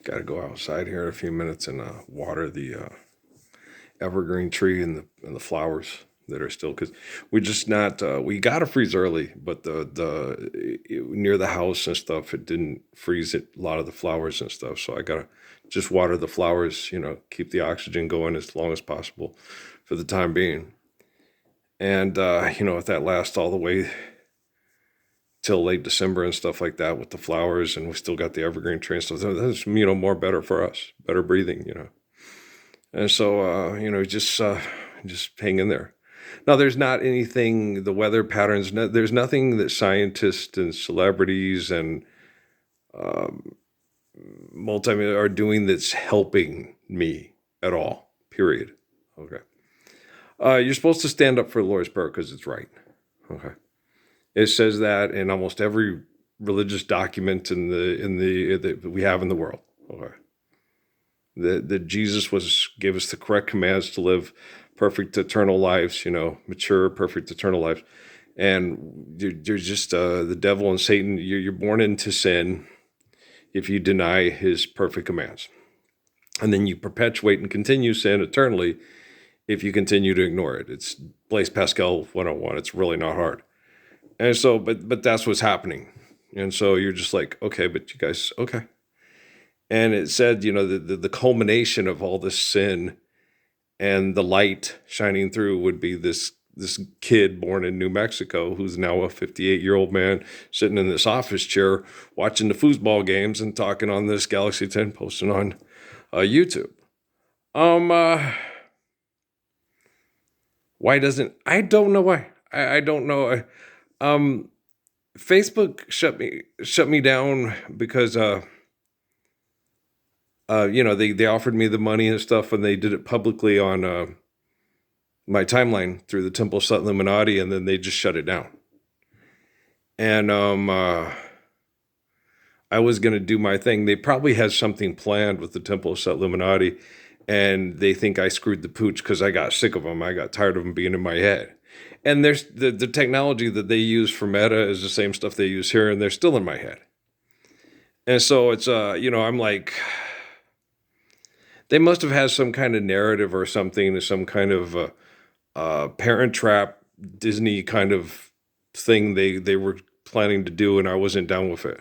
Got to go outside here in a few minutes and water the evergreen tree and the flowers that are still because we just not we got to freeze early, but near the house and stuff it didn't freeze it, a lot of the flowers and stuff. So I gotta just water the flowers, keep the oxygen going as long as possible for the time being. And if that lasts all the way till late December and stuff like that with the flowers, and we still got the evergreen tree and stuff, that's more better for us, better breathing. And so just hang in there. Now, there's not anything, the weather patterns, no, there's nothing that scientists and celebrities and multimedia are doing that's helping me at all, period. Okay. You're supposed to stand up for the Lord's Prayer because it's right. Okay. It says that in almost every religious document that we have in the world. Okay. That Jesus gave us the correct commands to live perfect eternal lives, mature, perfect eternal lives. And you're just the devil and Satan. You're born into sin if you deny his perfect commands, and then you perpetuate and continue sin eternally if you continue to ignore it. It's Blaise Pascal 101. It's really not hard. And so, but that's what's happening. And so you're just like, okay, but you guys, okay. And it said, the culmination of all this sin and the light shining through would be this kid born in New Mexico who's now a 58-year-old man sitting in this office chair watching the foosball games and talking on this Galaxy 10, posting on YouTube. Why doesn't, I don't know why. I don't know. Facebook shut me down because they offered me the money and stuff, and they did it publicly on my timeline through the Temple Sut Illuminati, and then they just shut it down. And I was going to do my thing. They probably had something planned with the Temple Sut Illuminati, and they think I screwed the pooch because I got sick of them. I got tired of them being in my head. And there's the technology that they use for Meta is the same stuff they use here, and they're still in my head. And so it's I'm like, they must have had some kind of narrative or something, some kind of Parent Trap Disney kind of thing they were planning to do, and I wasn't down with it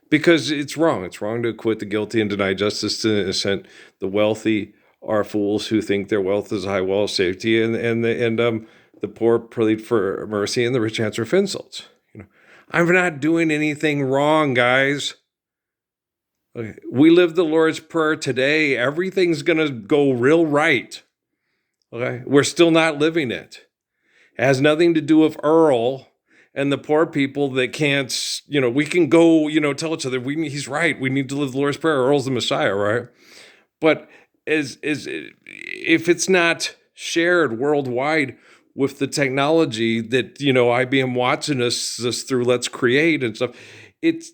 because it's wrong. It's wrong to acquit the guilty and deny justice to the innocent. The wealthy are fools who think their wealth is a high wall of safety, and the poor plead for mercy, and the rich answer with insults. I'm not doing anything wrong, guys. Okay. We live the Lord's Prayer today. Everything's going to go real right. Okay. We're still not living it. It has nothing to do with Earl and the poor people that can't, we can go, tell each other, he's right. We need to live the Lord's Prayer. Earl's the Messiah, right? But if it's not shared worldwide with the technology that, IBM watching us through Let's Create and stuff, it's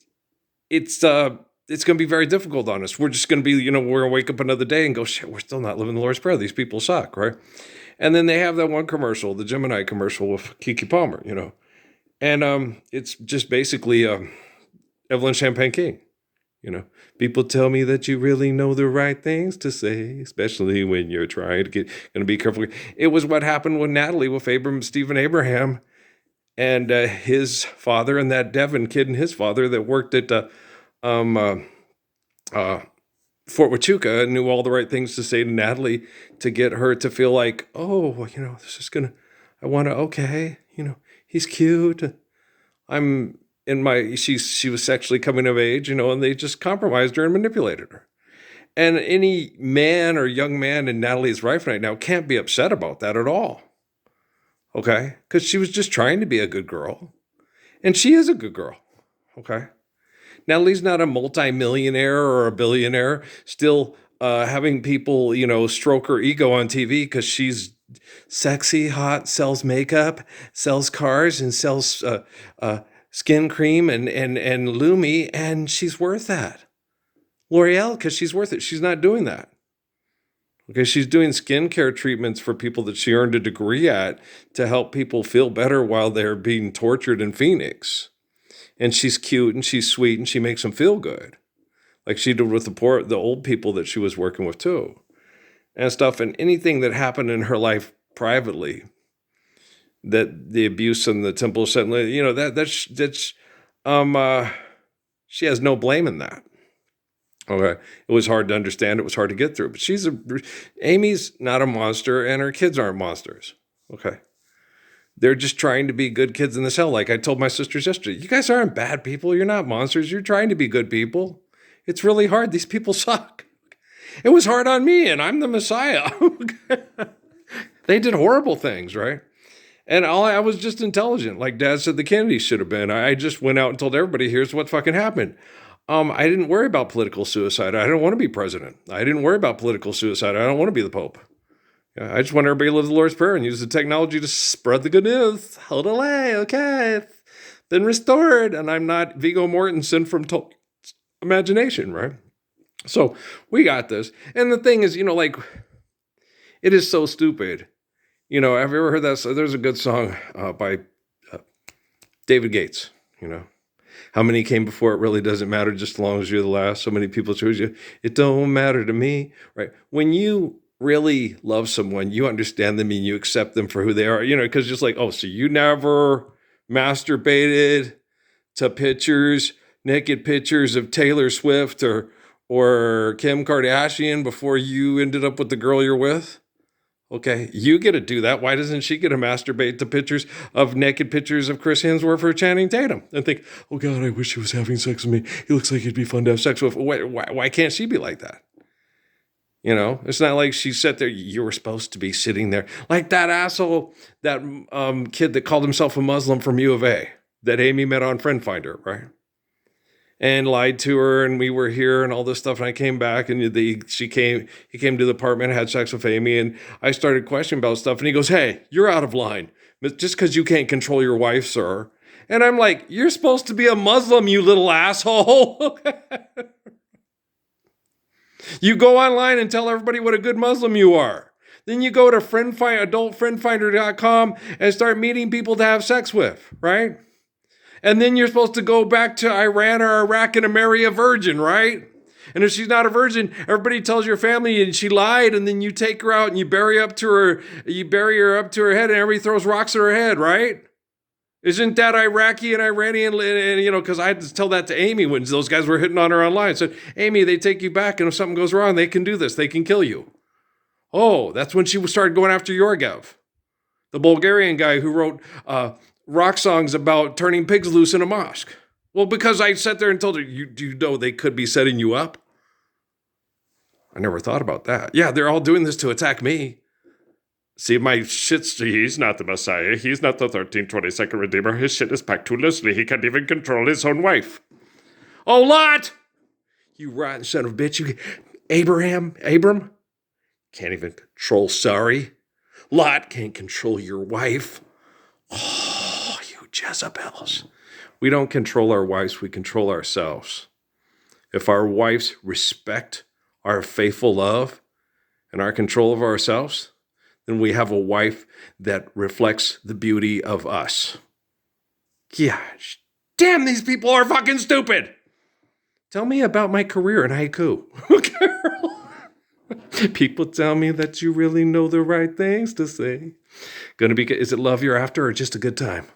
going to be very difficult on us. We're just going to be, we're going to wake up another day and go, shit, we're still not living the Lord's Prayer. These people suck, right? And then they have that one commercial, the Gemini commercial with Kiki Palmer, and it's just basically Evelyn Champagne King. People tell me that you really know the right things to say, especially when you're trying to be careful. It was what happened with Natalie, with Stephen Abraham, and his father, and that Devin kid and his father that worked at Fort Huachuca, knew all the right things to say to Natalie to get her to feel like, oh, this is I want to, okay, he's cute. I'm in she was sexually coming of age, and they just compromised her and manipulated her. And any man or young man in Natalie's life right now can't be upset about that at all. Okay? Because she was just trying to be a good girl. And she is a good girl. Okay? Natalie's not a multimillionaire or a billionaire, still having people, stroke her ego on TV because she's sexy, hot, sells makeup, sells cars, and sells skin cream and Lumi, and she's worth that. L'Oreal, because she's worth it. She's not doing that. Okay, she's doing skincare treatments for people that she earned a degree at to help people feel better while they're being tortured in Phoenix. And she's cute and she's sweet and she makes them feel good. like she did with the old people that she was working with too, and stuff. And anything that happened in her life privately, that the abuse in the temple of Satan, she has no blame in that. Okay, it was hard to understand. It was hard to get through. But Amy's not a monster, and her kids aren't monsters. Okay, they're just trying to be good kids in the cell. Like I told my sisters yesterday, you guys aren't bad people. You're not monsters. You're trying to be good people. It's really hard. These people suck. It was hard on me, and I'm the Messiah. They did horrible things, right? And I was just intelligent. Like Dad said the Kennedys should have been. I just went out and told everybody, here's what fucking happened. I didn't worry about political suicide. I don't want to be president. I didn't worry about political suicide. I don't want to be the Pope. I just want everybody to live the Lord's Prayer and use the technology to spread the good news. Hold away, okay. Been restored. And I'm not Viggo Mortensen from imagination, right? So we got this. And the thing is, like, it is so stupid. Have you ever heard that? So there's a good song by David Gates, How many came before, it really doesn't matter, just as long as you're the last. So many people chose you. It don't matter to me, right? When you really love someone, you understand them and you accept them for who they are, because just like, oh, so you never masturbated to naked pictures of Taylor Swift or Kim Kardashian before you ended up with the girl you're with? Okay, you get to do that. Why doesn't she get to masturbate to naked pictures of Chris Hemsworth or Channing Tatum and think, oh God, I wish he was having sex with me. He looks like he'd be fun to have sex with. Why can't she be like that? It's not like she sat there. You were supposed to be sitting there like that asshole, that kid that called himself a Muslim from U of A that Amy met on Friend Finder, right? And lied to her, and we were here and all this stuff. And I came back, and he came to the apartment, had sex with Amy, and I started questioning about stuff. And he goes, "Hey, you're out of line. Just because you can't control your wife, sir." And I'm like, "You're supposed to be a Muslim, you little asshole." You go online and tell everybody what a good Muslim you are. Then you go to adultfriendfinder.com and start meeting people to have sex with, right? And then you're supposed to go back to Iran or Iraq and marry a virgin, right? And if she's not a virgin, everybody tells your family and she lied, and then you take her out and you bury her up to her head, and everybody throws rocks at her head, right? Isn't that Iraqi and Iranian? And because I had to tell that to Amy when those guys were hitting on her online. I said, Amy, they take you back, and if something goes wrong, they can do this. They can kill you. Oh, that's when she started going after Yorgev, the Bulgarian guy who wrote rock songs about turning pigs loose in a mosque. Well, because I sat there and told her, do you know they could be setting you up? I never thought about that. Yeah, they're all doing this to attack me. See, he's not the Messiah. He's not the 1322nd Redeemer. His shit is packed too loosely. He can't even control his own wife. Oh, Lot! You rotten son of a bitch. Abram? Can't even control Sorry. Lot can't control your wife. Oh, you Jezebels. We don't control our wives, we control ourselves. If our wives respect our faithful love and our control of ourselves, then we have a wife that reflects the beauty of us. Gosh, damn, these people are fucking stupid. Tell me about my career in haiku. People tell me that you really know the right things to say. Is it love you're after or just a good time?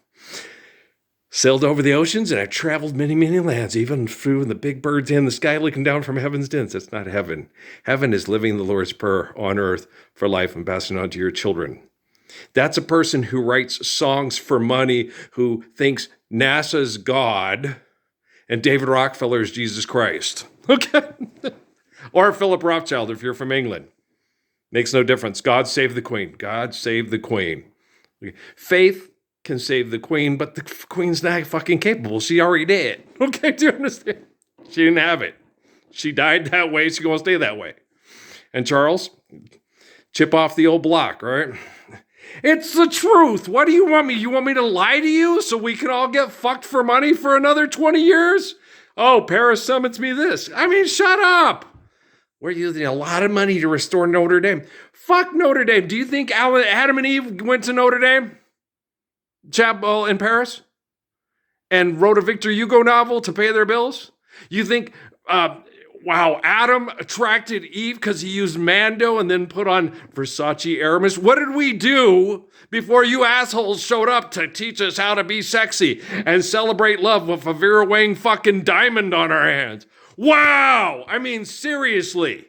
Sailed over the oceans and I've traveled many, many lands, even flew in the big birds in the sky looking down from heaven's dens. That's not heaven. Heaven is living the Lord's Prayer on earth for life and passing on to your children. That's a person who writes songs for money, who thinks NASA's God and David Rockefeller is Jesus Christ. Okay? Or Philip Rothschild if you're from England. Makes no difference. God save the Queen. God save the Queen. Okay. Faith can save the Queen, but the Queen's not fucking capable. She already did. Okay, do you understand? She didn't have it. She died that way. She's going to stay that way. And Charles, chip off the old block, right? It's the truth. What do you want me? You want me to lie to you so we can all get fucked for money for another 20 years? Oh, Paris summons me this. I mean, shut up. We're using a lot of money to restore Notre Dame. Fuck Notre Dame. Do you think Adam and Eve went to Notre Dame Chapel in Paris and wrote a Victor Hugo novel to pay their bills? You think Wow, Adam attracted Eve because he used Mando and then put on Versace Aramis. What did we do before you assholes showed up to teach us how to be sexy and celebrate love with a Vera Wang fucking diamond on our hands? Wow! I mean, seriously.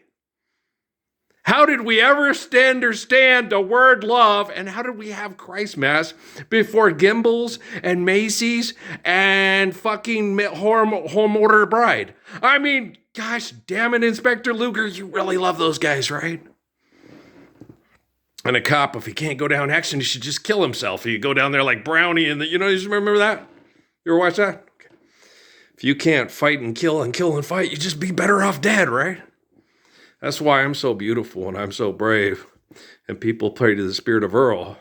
How did we ever understand the word love, and how did we have Christ Mass before Gimbals and Macy's and fucking Home Order Bride? I mean, gosh damn it, Inspector Luger, you really love those guys, right? And a cop, if he can't go down action, he should just kill himself. He go down there like Brownie and you remember that? You ever watch that? Okay. If you can't fight and kill and fight, you just be better off dead, right? That's why I'm so beautiful and I'm so brave. And people pray to the spirit of Earl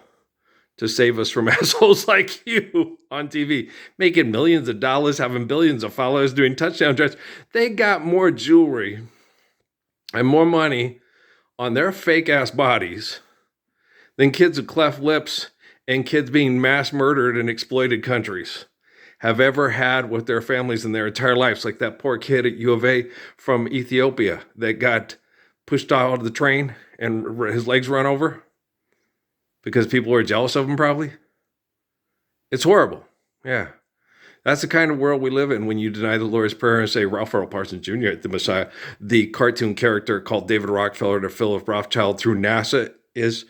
to save us from assholes like you on TV, making millions of dollars, having billions of followers, doing touchdown drives. They got more jewelry and more money on their fake-ass bodies than kids with cleft lips and kids being mass murdered in exploited countries have ever had with their families in their entire lives. Like that poor kid at U of A from Ethiopia that got pushed out of the train and his legs run over because people were jealous of him, probably. It's horrible. Yeah. That's the kind of world we live in when you deny the Lord's Prayer and say Ralph Earl Parsons Jr., the Messiah, the cartoon character called David Rockefeller to Philip Rothschild through NASA is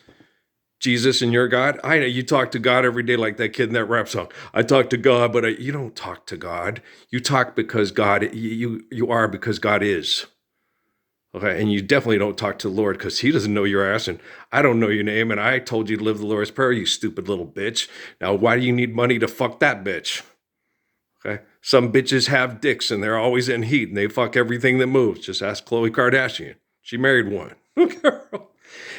Jesus and your God. I know you talk to God every day like that kid in that rap song. I talk to God, but you don't talk to God. You talk because God, you are because God is. Okay, and you definitely don't talk to the Lord because he doesn't know your ass, and I don't know your name, and I told you to live the Lord's Prayer, you stupid little bitch. Now, why do you need money to fuck that bitch? Okay, some bitches have dicks, and they're always in heat, and they fuck everything that moves. Just ask Khloe Kardashian. She married one. Girl.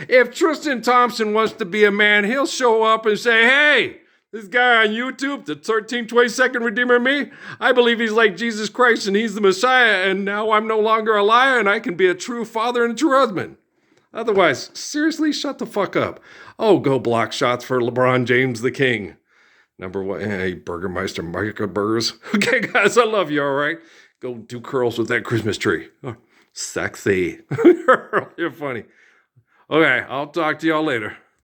If Tristan Thompson wants to be a man, he'll show up and say, hey, this guy on YouTube, the 1322nd Redeemer of me, I believe he's like Jesus Christ and he's the Messiah, and now I'm no longer a liar and I can be a true father and a true husband. Otherwise, seriously, shut the fuck up. Oh, go block shots for LeBron James the King. Number one, hey, Burgermeister Micah Burgers. Okay, guys, I love you, all right? Go do curls with that Christmas tree. Oh, sexy. You're funny. Okay, I'll talk to y'all later.